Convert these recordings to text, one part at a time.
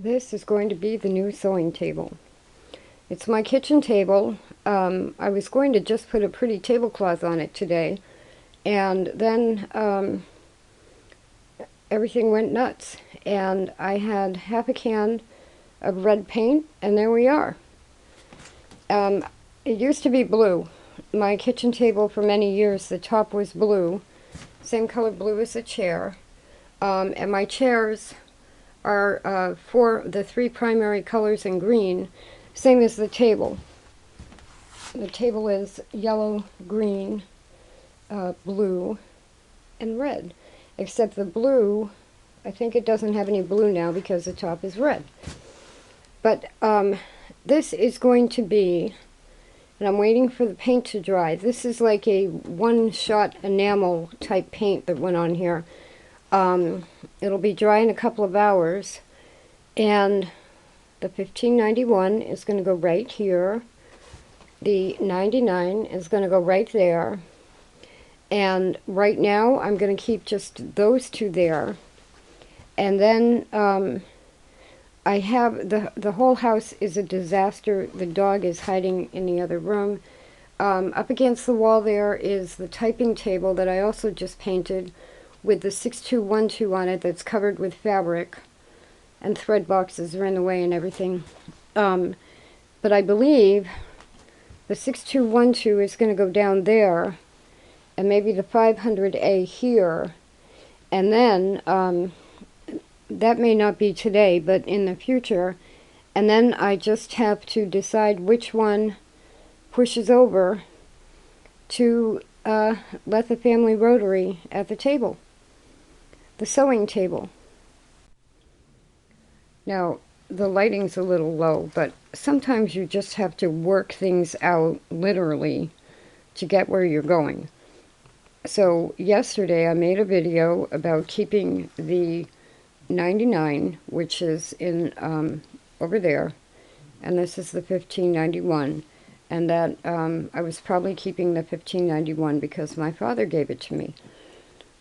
This is going to be the new sewing table. It's my kitchen table. I was going to just put a pretty tablecloth on it today, and then everything went nuts. And I had half a can of red paint, and there we are. It used to be blue. My kitchen table for many years, the top was blue, same color blue as the chair, and my chairs are for the three primary colors in green, same as the table. The table is yellow, green, blue, and red. Except the blue, I think it doesn't have any blue now because the top is red. But this is going to be, and I'm waiting for the paint to dry. This is like a one-shot enamel type paint that went on here. It'll be dry in a couple of hours, and the 1591 is going to go right here. The 99 is going to go right there, and right now I'm going to keep just those two there. And then I have the whole house is a disaster. The dog is hiding in the other room. Up against the wall there is the typing table that I also just painted, with the 6212 on it that's covered with fabric, and thread boxes are in the way and everything. But I believe the 6212 is going to go down there, and maybe the 500A here, and then that may not be today, but in the future. And then I just have to decide which one pushes over to let the family rotary at the table. The sewing table. Now, the lighting's a little low, but sometimes you just have to work things out, literally, to get where you're going. So, yesterday I made a video about keeping the 99, which is in over there, and this is the 1591, and that I was probably keeping the 1591 because my father gave it to me.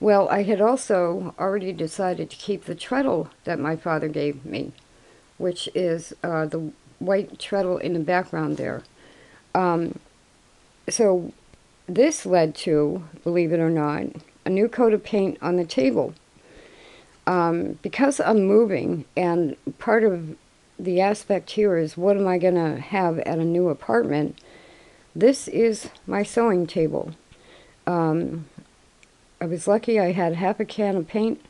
Well, I had also already decided to keep the treadle that my father gave me, which is the white treadle in the background there. So this led to, believe it or not, a new coat of paint on the table. Because I'm moving, and part of the aspect here is what am I going to have at a new apartment, this is my sewing table. I was lucky I had half a can of paint,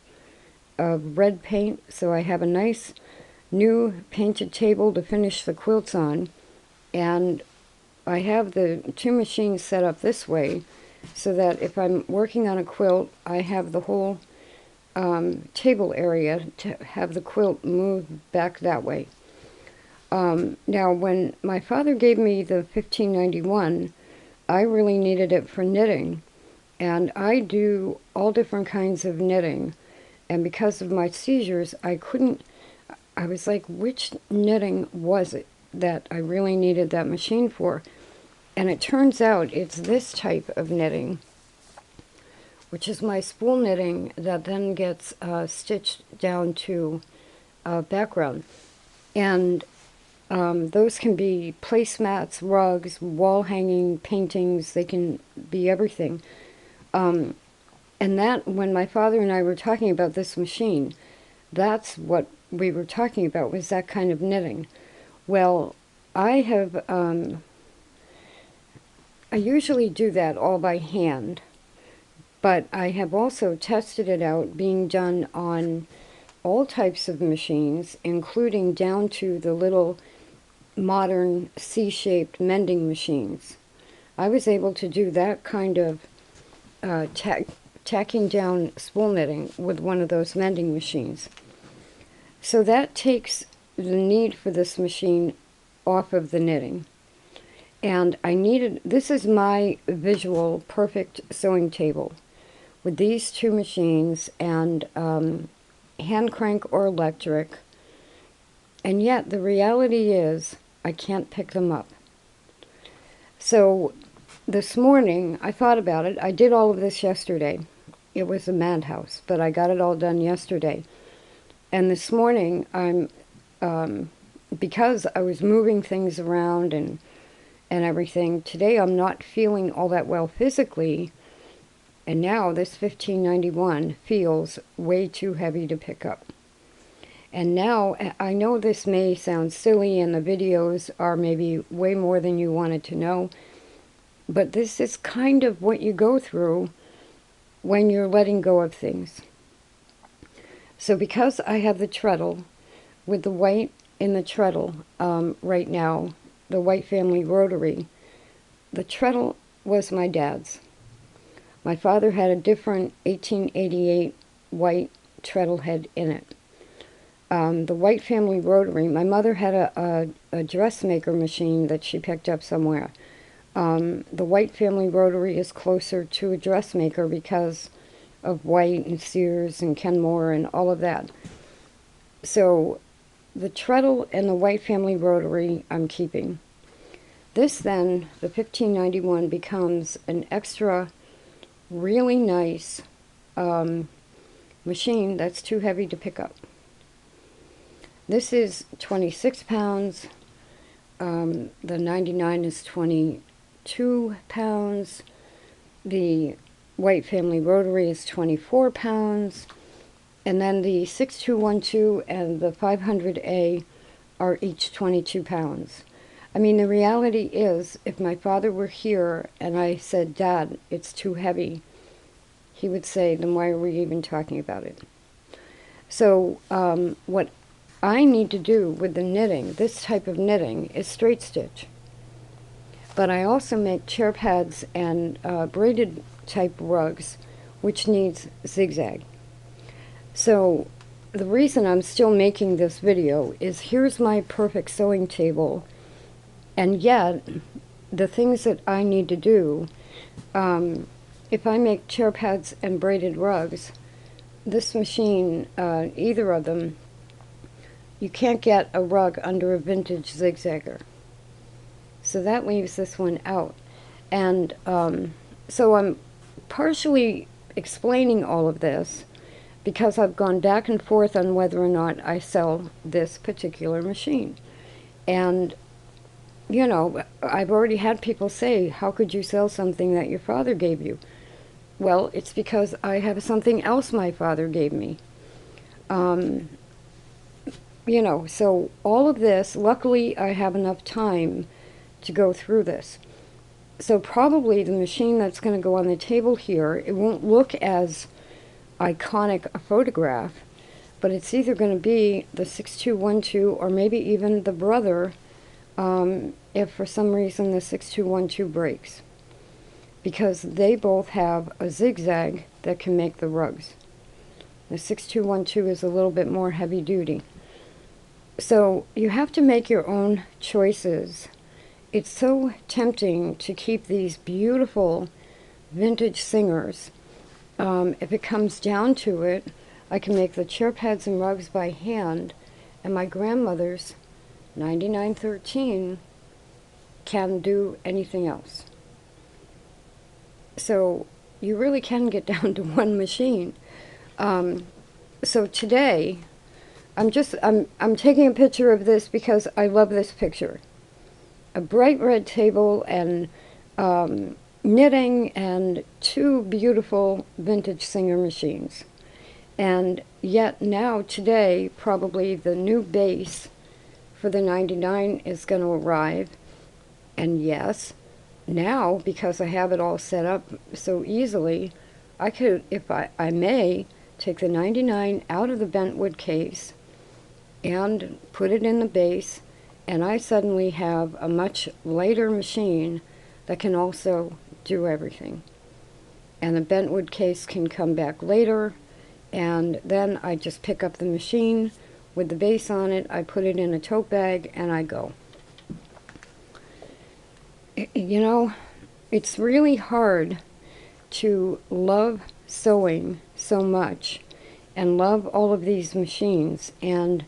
of red paint, so I have a nice new painted table to finish the quilts on, and I have the two machines set up this way so that if I'm working on a quilt, I have the whole table area to have the quilt move back that way. Now, when my father gave me the 1591, I really needed it for knitting. And I do all different kinds of knitting, and because of my seizures, I was like, which knitting was it that I really needed that machine for? And it turns out it's this type of knitting, which is my spool knitting that then gets stitched down to background. And those can be placemats, rugs, wall hanging, paintings, they can be everything. And that, when my father and I were talking about this machine, that's what we were talking about, was that kind of knitting. Well, I usually do that all by hand, but I have also tested it out being done on all types of machines, including down to the little modern C-shaped mending machines. I was able to do that kind of tacking down spool knitting with one of those mending machines. So that takes the need for this machine off of the knitting. And this is my visual perfect sewing table with these two machines and hand crank or electric. And yet the reality is I can't pick them up. So this morning, I thought about it. I did all of this yesterday. It was a madhouse, but I got it all done yesterday. And this morning, I'm because I was moving things around and everything, today I'm not feeling all that well physically, and now this 1591 feels way too heavy to pick up. And now, I know this may sound silly and the videos are maybe way more than you wanted to know, but this is kind of what you go through when you're letting go of things. So because I have the treadle, with the white in the treadle right now, the White Family Rotary, the treadle was my dad's. My father had a different 1888 white treadle head in it. The White Family Rotary, my mother had a dressmaker machine that she picked up somewhere. The White Family Rotary is closer to a dressmaker because of White and Sears and Kenmore and all of that. So the treadle and the White Family Rotary I'm keeping. This then, the 1591, becomes an extra really nice machine that's too heavy to pick up. This is 26 pounds. The 99 is 22 pounds. The White Family Rotary is 24 pounds. And then the 6212 and the 500A are each 22 pounds. I mean, the reality is, if my father were here and I said, "Dad, it's too heavy," he would say, "Then why are we even talking about it?" So what I need to do with the knitting, this type of knitting, is straight stitch. But I also make chair pads and braided type rugs, which needs zigzag. So the reason I'm still making this video is here's my perfect sewing table, and yet the things that I need to do, if I make chair pads and braided rugs, this machine, either of them, you can't get a rug under a vintage zigzagger. So that leaves this one out. And so I'm partially explaining all of this because I've gone back and forth on whether or not I sell this particular machine. And, you know, I've already had people say, "How could you sell something that your father gave you?" Well, it's because I have something else my father gave me. You know, so all of this, luckily I have enough time to go through this. So probably the machine that's going to go on the table here, it won't look as iconic a photograph, but it's either going to be the 6212 or maybe even the brother, if for some reason the 6212 breaks, because they both have a zigzag that can make the rugs. The 6212 is a little bit more heavy duty. So you have to make your own choices. It's so tempting to keep these beautiful vintage singers. If it comes down to it, I can make the chair pads and rugs by hand, and my grandmother's 9913 can do anything else. So you really can get down to one machine. So today, I'm taking a picture of this because I love this picture. A bright red table and knitting and two beautiful vintage Singer machines. And yet now, today, probably the new base for the 99 is going to arrive. And yes, now, because I have it all set up so easily, I could, if I may, take the 99 out of the bentwood case and put it in the base, and I suddenly have a much lighter machine that can also do everything. And the bentwood case can come back later, and then I just pick up the machine with the base on it, I put it in a tote bag, and I go. You know, it's really hard to love sewing so much and love all of these machines and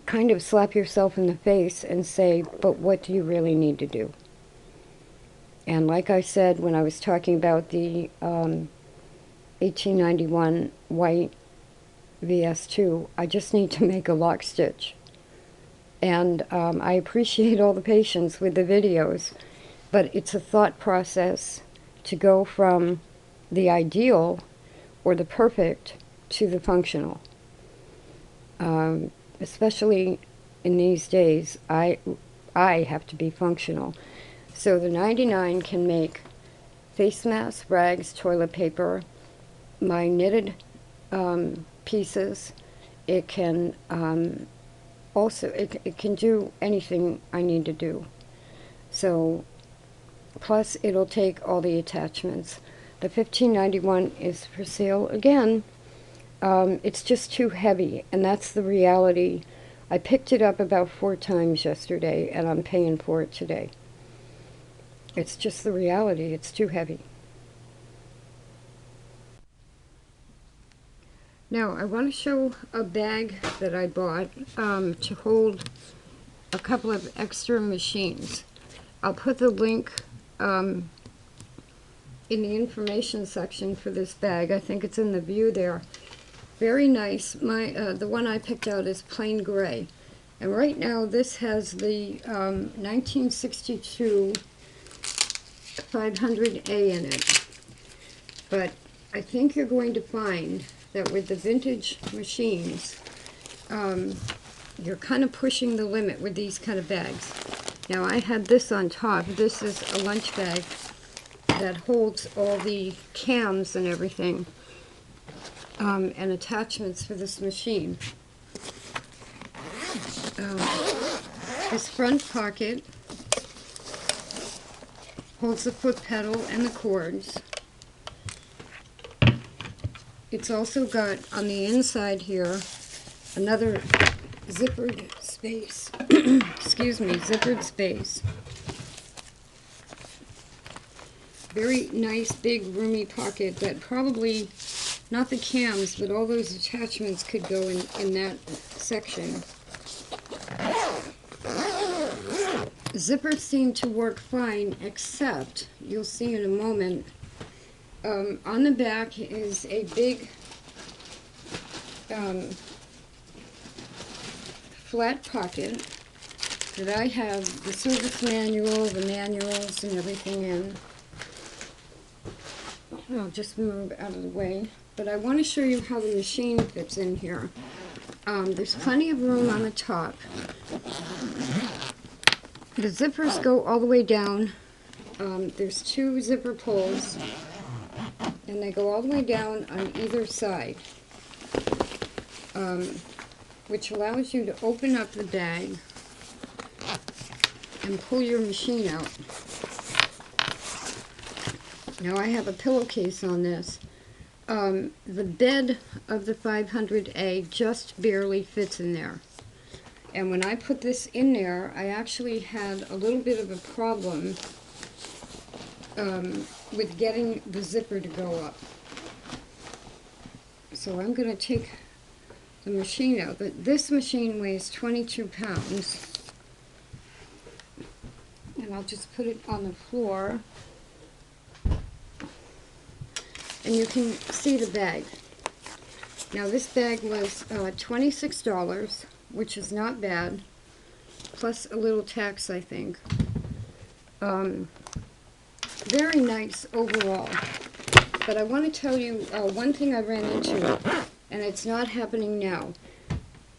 kind of slap yourself in the face and say, but what do you really need to do? And like I said when I was talking about the 1891 white VS2. I just need to make a lock stitch. And I appreciate all the patience with the videos, but it's a thought process to go from the ideal or the perfect to the functional. Especially in these days, I have to be functional. So the 99 can make face masks, rags, toilet paper, my knitted pieces. It can also, it can do anything I need to do. So, plus it'll take all the attachments. The $15.91 is for sale again. It's just too heavy, and that's the reality. I picked it up about 4 times yesterday, and I'm paying for it today. It's just the reality. It's too heavy. Now, I want to show a bag that I bought to hold a couple of extra machines. I'll put the link in the information section for this bag. I think it's in the view there. Very nice. The one I picked out is plain gray. And right now this has the 1962 500A in it. But I think you're going to find that with the vintage machines, you're kind of pushing the limit with these kind of bags. Now I had this on top. This is a lunch bag that holds all the cams and everything, and attachments for this machine. This front pocket holds the foot pedal and the cords. It's also got on the inside here another zippered space. Excuse me, zippered space. Very nice big roomy pocket that probably, not the cams, but all those attachments could go in that section. Zippers seem to work fine, except, you'll see in a moment, on the back is a big flat pocket that I have the service manual, the manuals, and everything in. I'll just move out of the way. But I want to show you how the machine fits in here. There's plenty of room on the top. The zippers go all the way down. There's 2 zipper pulls, and they go all the way down on either side, which allows you to open up the bag and pull your machine out. Now I have a pillowcase on this. The bed of the 500A just barely fits in there. And when I put this in there, I actually had a little bit of a problem with getting the zipper to go up. So I'm going to take the machine out. This machine weighs 22 pounds. And I'll just put it on the floor. And you can see the bag. Now this bag was $26, which is not bad, plus a little tax, I think. Very nice overall. But I want to tell you one thing I ran into, and it's not happening now.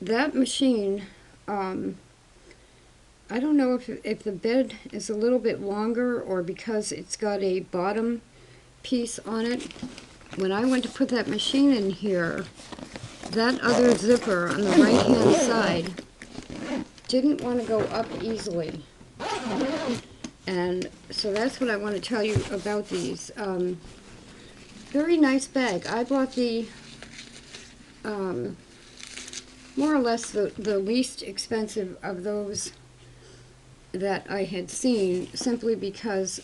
That machine, I don't know if the bed is a little bit longer or because it's got a bottom piece on it. When I went to put that machine in here, that other zipper on the right hand side didn't want to go up easily. And so that's what I want to tell you about these. Very nice bag. I bought the more or less the least expensive of those that I had seen, simply because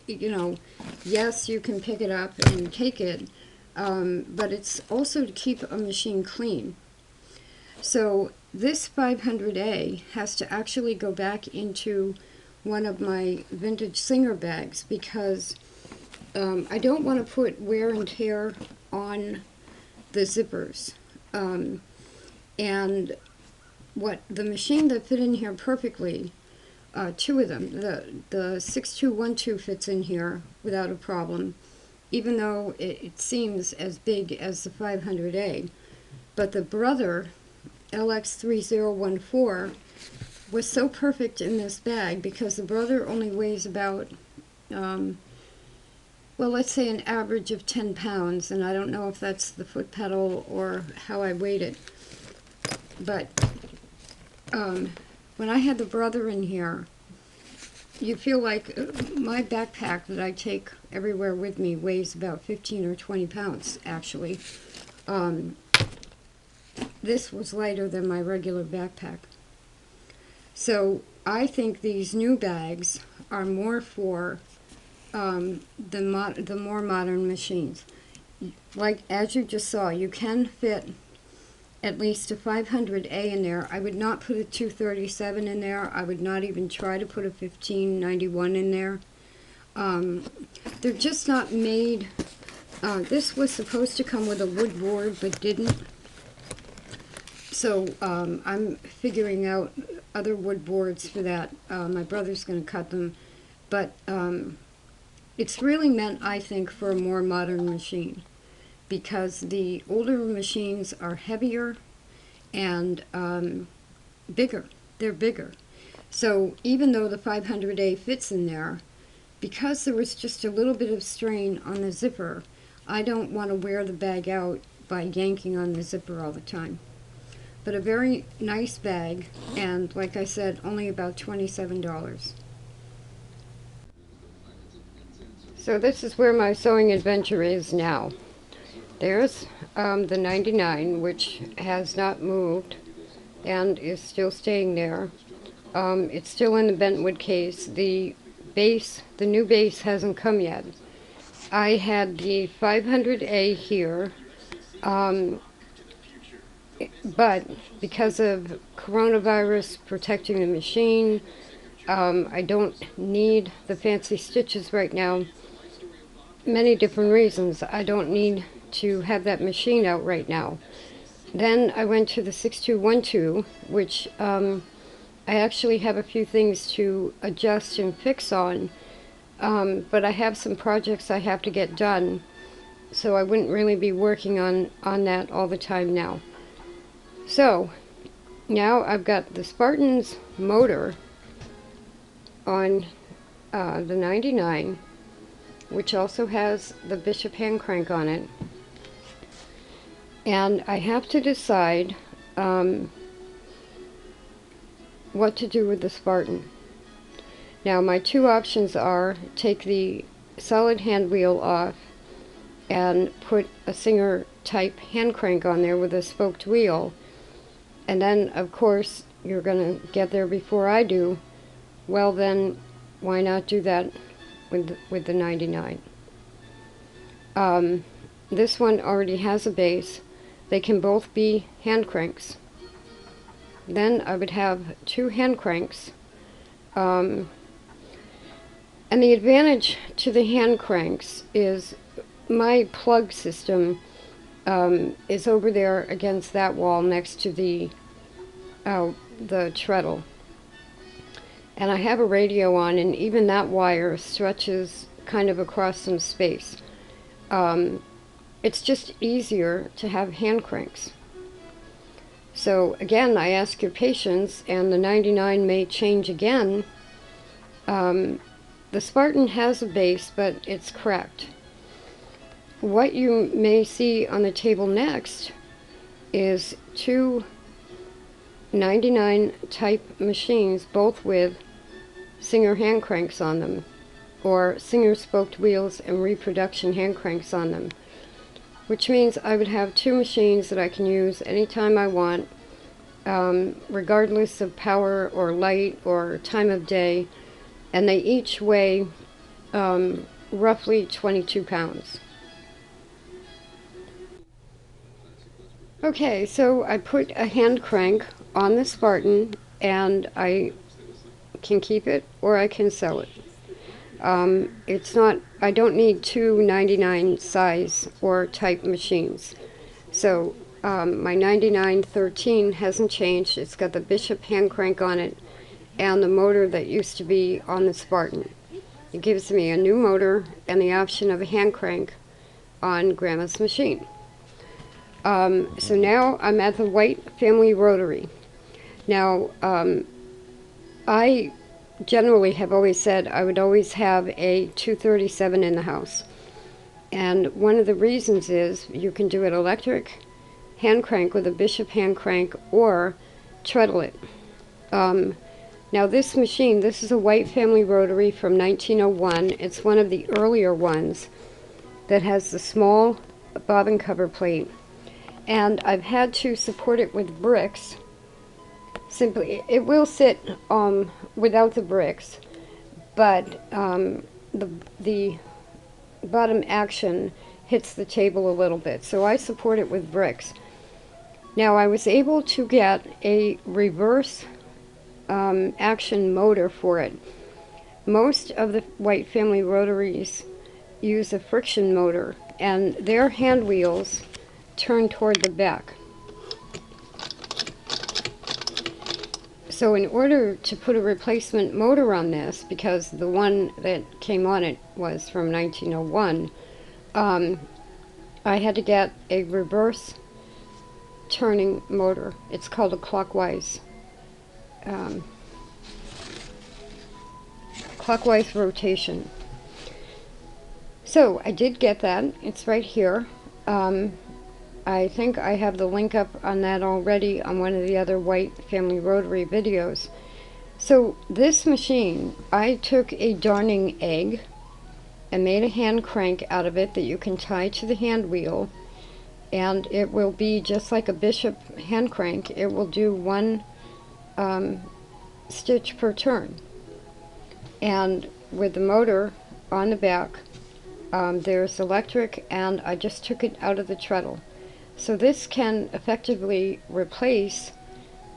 you know, yes, you can pick it up and take it, but it's also to keep a machine clean. So this 500A has to actually go back into one of my vintage Singer bags, because I don't want to put wear and tear on the zippers. And what the machine that fit in here perfectly, two of them, the 6212 fits in here without a problem, even though it seems as big as the 500A. But the brother, LX3014, was so perfect in this bag because the brother only weighs about, well, let's say an average of 10 pounds, and I don't know if that's the foot pedal or how I weighed it. But when I had the brother in here, you feel like my backpack that I take everywhere with me weighs about 15 or 20 pounds, actually. This was lighter than my regular backpack. So I think these new bags are more for the more modern machines. Like, as you just saw, you can fit at least a 500A in there. I would not put a 237 in there. I would not even try to put a 1591 in there. They're just not made. This was supposed to come with a wood board, but didn't. So I'm figuring out other wood boards for that. My brother's going to cut them. But it's really meant, I think, for a more modern machine, because the older machines are heavier and bigger. They're bigger. So even though the 500A fits in there, because there was just a little bit of strain on the zipper, I don't want to wear the bag out by yanking on the zipper all the time. But a very nice bag, and like I said, only about $27. So this is where my sewing adventure is now. There's the 99, which has not moved and is still staying there. It's still in the bentwood case. The base, the new base, hasn't come yet. I had the 500A here, but because of coronavirus protecting the machine, I don't need the fancy stitches right now. Many different reasons. I don't need to have that machine out right now. Then I went to the 6212, which I actually have a few things to adjust and fix on, but I have some projects I have to get done, so I wouldn't really be working on that all the time now. So now I've got the Spartan's motor on the 99, which also has the Bishop hand crank on it, and I have to decide what to do with the Spartan. Now my two options are take the solid hand wheel off and put a Singer type hand crank on there with a spoked wheel, and then of course you're gonna get there before I do. Well, then why not do that with the 99? This one already has a base. They can both be hand cranks. Then I would have two hand cranks. And the advantage to the hand cranks is my plug system is over there against that wall next to the treadle. And I have a radio on, and even that wire stretches kind of across some space. It's just easier to have hand cranks. So again, I ask your patience, and the 99 may change again. The Spartan has a base, but it's cracked. What you may see on the table next is two 99 type machines, both with Singer hand cranks on them, or Singer spoked wheels and reproduction hand cranks on them, which means I would have two machines that I can use anytime I want, regardless of power or light or time of day, and they each weigh roughly 22 pounds. Okay, so I put a hand crank on the Spartan, and I can keep it or I can sell it. It's not, I don't need two 99 size or type machines. So my 9913 hasn't changed. It's got the Bishop hand crank on it and the motor that used to be on the Spartan. It gives me a new motor and the option of a hand crank on Grandma's machine. So now I'm at the White Family Rotary. Now, I generally have always said I would always have a 237 in the house. And one of the reasons is you can do it electric, hand crank with a Bishop hand crank, or treadle it. Now this machine, this is a White Family Rotary from 1901. It's one of the earlier ones that has the small bobbin cover plate. And I've had to support it with bricks. Simply, it will sit without the bricks, but the bottom action hits the table a little bit, so I support it with bricks. Now I was able to get a reverse action motor for it. Most of the White Family Rotaries use a friction motor, and their hand wheels turn toward the back. So in order to put a replacement motor on this, because the one that came on it was from 1901, I had to get a reverse turning motor. It's called a clockwise rotation. So I did get that. It's right here. I think I have the link up on that already on one of the other White Family Rotary videos. So this machine, I took a darning egg and made a hand crank out of it that you can tie to the hand wheel, and it will be just like a Bishop hand crank. It will do one stitch per turn. And with the motor on the back, there's electric, and I just took it out of the treadle. So this can effectively replace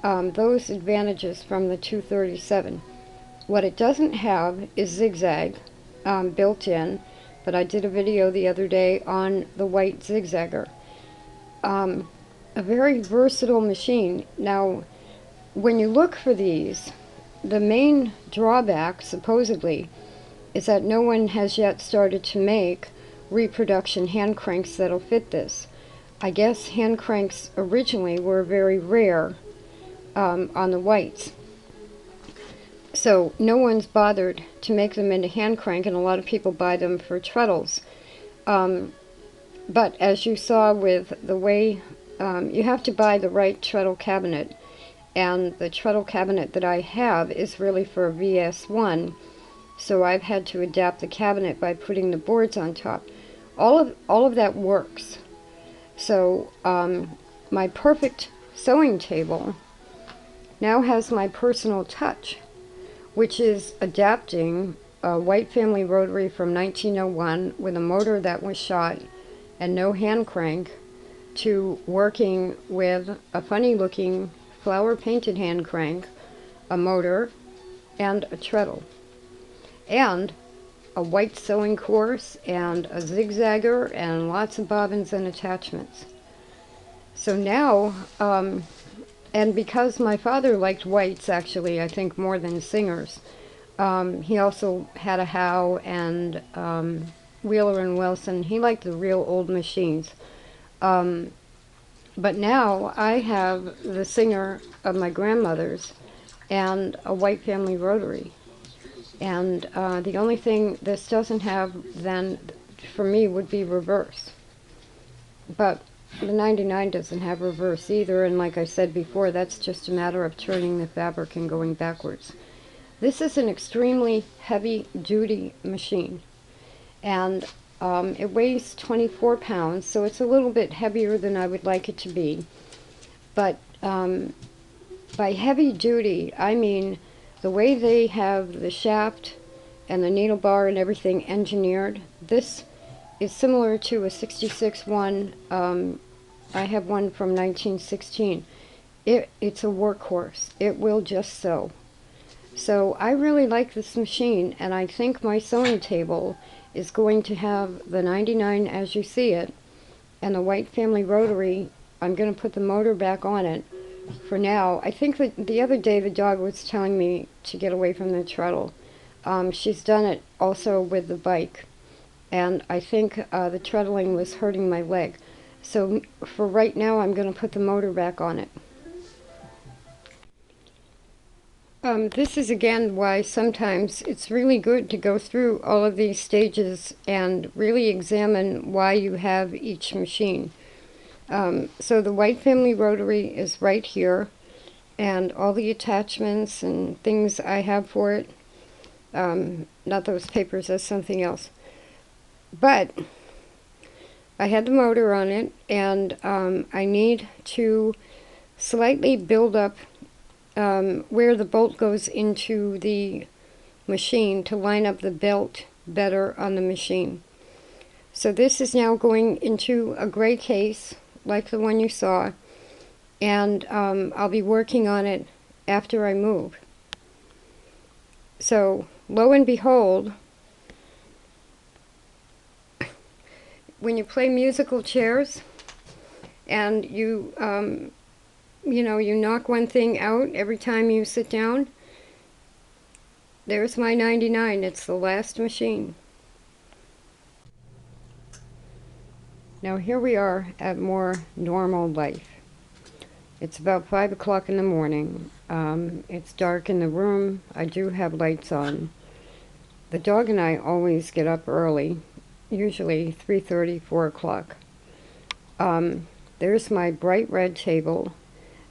those advantages from the 237. What it doesn't have is zigzag built in, but I did a video the other day on the white zigzagger. A very versatile machine. Now, when you look for these, the main drawback, supposedly, is that no one has yet started to make reproduction hand cranks that'll fit this. I guess hand cranks originally were very rare on the whites. So no one's bothered to make them into hand crank, and a lot of people buy them for treadles. But as you saw with the way, you have to buy the right treadle cabinet, and the treadle cabinet that I have is really for a VS1, so I've had to adapt the cabinet by putting the boards on top. All of that works. So my perfect sewing table now has my personal touch, which is adapting a White Family Rotary from 1901 with a motor that was shot and no hand crank to working with a funny looking flower painted hand crank, a motor, and a treadle, and a white sewing course, and a zigzagger, and lots of bobbins and attachments. So now, and because my father liked whites, actually, I think more than singers, he also had a Howe and Wheeler and Wilson. He liked the real old machines. But now I have the Singer of my grandmother's and a White Family Rotary. And the only thing this doesn't have then for me would be reverse. But the 99 doesn't have reverse either, and like I said before, that's just a matter of turning the fabric and going backwards. This is an extremely heavy duty machine, and it weighs 24 pounds, so it's a little bit heavier than I would like it to be. But by heavy duty, I mean the way they have the shaft and the needle bar and everything engineered. This is similar to a 66 one. I have one from 1916. It's a workhorse. It will just sew. So I really like this machine, and I think my sewing table is going to have the 99 as you see it, And the White Family Rotary, I'm going to put the motor back on it for now. I think that the other day the dog was telling me to get away from the treadle. She's done it also with the bike, and I think the treadling was hurting my leg. So for right now, I'm going to put the motor back on it. This is again why sometimes it's really good to go through all of these stages and really examine why you have each machine. So the White Family Rotary is right here, and all the attachments and things I have for it. Not those papers, that's something else. But I had the motor on it, and I need to slightly build up where the bolt goes into the machine to line up the belt better on the machine. So this is now going into a gray case like the one you saw, and I'll be working on it after I move. So lo and behold, when you play musical chairs and you you knock one thing out every time you sit down, there's my 99. It's the last machine. Now here we are at more normal life. It's about 5 o'clock in the morning. It's dark in the room. I do have lights on. The dog and I always get up early, usually 3:30, 4 o'clock. There's my bright red table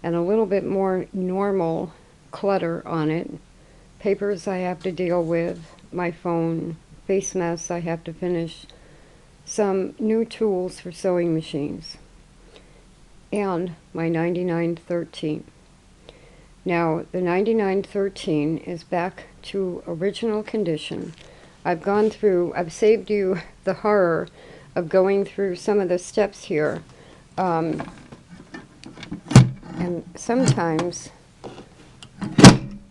and a little bit more normal clutter on it. Papers I have to deal with, my phone, face masks I have to finish, some new tools for sewing machines, and my 9913. Now, the 9913 is back to original condition. I've saved you the horror of going through some of the steps here. And sometimes,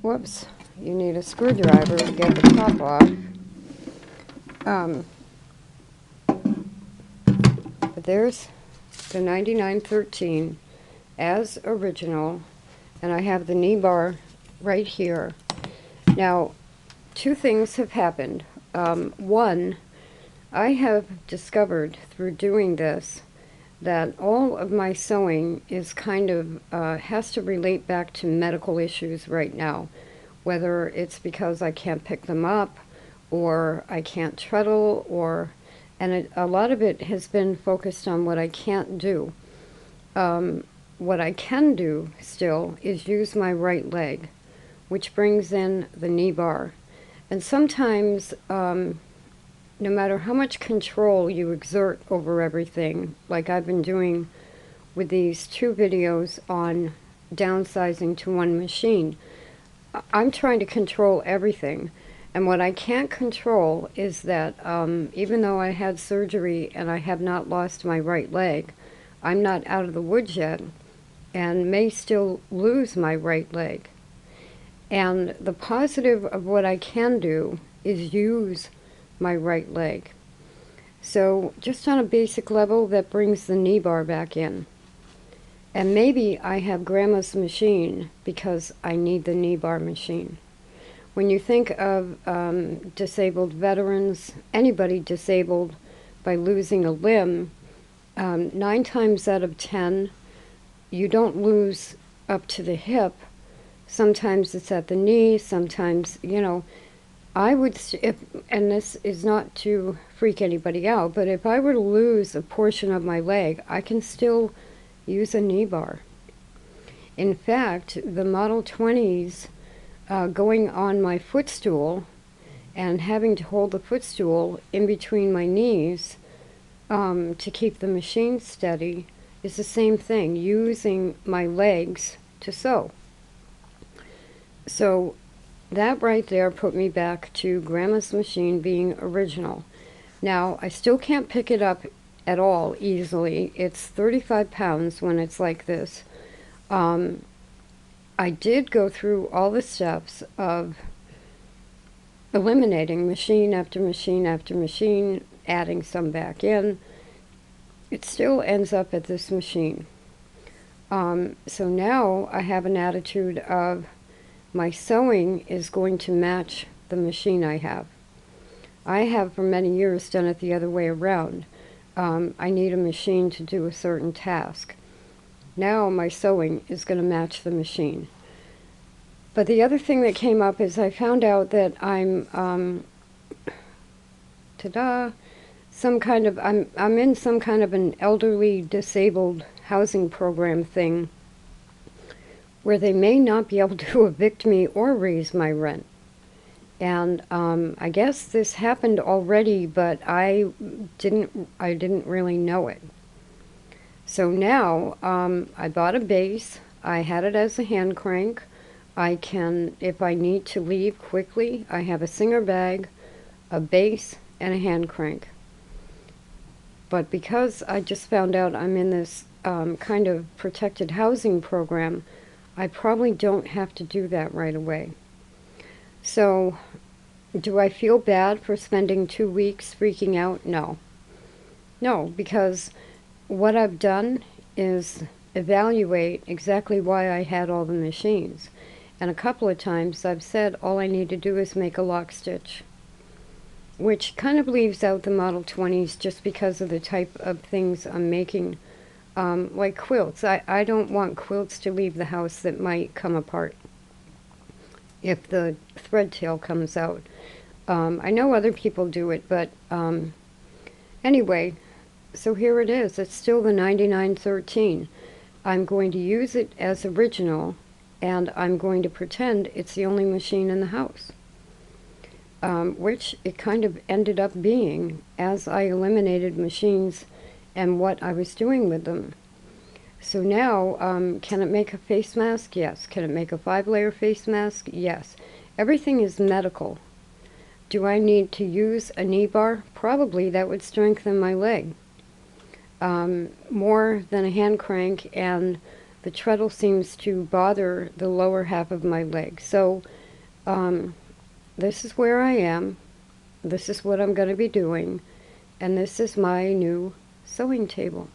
whoops, you need a screwdriver to get the top off. But there's the 9913 as original, and I have the knee bar right here. Now, two things have happened. One, I have discovered through doing this that all of my sewing is kind of has to relate back to medical issues right now, whether it's because I can't pick them up or I can't treadle, and a lot of it has been focused on what I can't do. What I can do still is use my right leg, which brings in the knee bar. And sometimes, no matter how much control you exert over everything, like I've been doing with these 2 videos on downsizing to 1 machine, I'm trying to control everything. And what I can't control is that even though I had surgery and I have not lost my right leg, I'm not out of the woods yet and may still lose my right leg. And the positive of what I can do is use my right leg. So just on a basic level, that brings the knee bar back in. And maybe I have Grandma's machine because I need the knee bar machine. When you think of disabled veterans, anybody disabled by losing a limb, 9 times out of 10, you don't lose up to the hip. Sometimes it's at the knee, sometimes, I would, and this is not to freak anybody out, but if I were to lose a portion of my leg, I can still use a knee bar. In fact, the Model 20s going on my footstool and having to hold the footstool in between my knees to keep the machine steady is the same thing, using my legs to sew. So that right there put me back to Grandma's machine being original. Now, I still can't pick it up at all easily. It's 35 pounds when it's like this. I did go through all the steps of eliminating machine after machine after machine, adding some back in, it still ends up at this machine. So now I have an attitude of my sewing is going to match the machine I have. I have for many years done it the other way around. I need a machine to do a certain task. Now my sewing is going to match the machine. But the other thing that came up is I found out that I'm, I'm in some kind of an elderly disabled housing program thing where they may not be able to evict me or raise my rent. And I guess this happened already, but I didn't really know it. So now I bought a base. I had it as a hand crank. I can, if I need to leave quickly, I have a Singer bag, a base, and a hand crank. But because I just found out I'm in this kind of protected housing program, I probably don't have to do that right away. So, do I feel bad for spending 2 weeks freaking out? No. No, because what I've done is evaluate exactly why I had all the machines. And a couple of times I've said all I need to do is make a lock stitch, which kind of leaves out the Model 20s just because of the type of things I'm making, like quilts. I don't want quilts to leave the house that might come apart if the thread tail comes out. I know other people do it, but anyway, so here it is. It's still the 9913. I'm going to use it as original, and I'm going to pretend it's the only machine in the house, which it kind of ended up being as I eliminated machines and what I was doing with them. So now, can it make a face mask? Yes. Can it make a 5-layer face mask? Yes. Everything is medical. Do I need to use a knee bar? Probably. That would strengthen my leg more than a hand crank, and the treadle seems to bother the lower half of my leg. So this is where I am. This is what I'm going to be doing, and this is my new sewing table.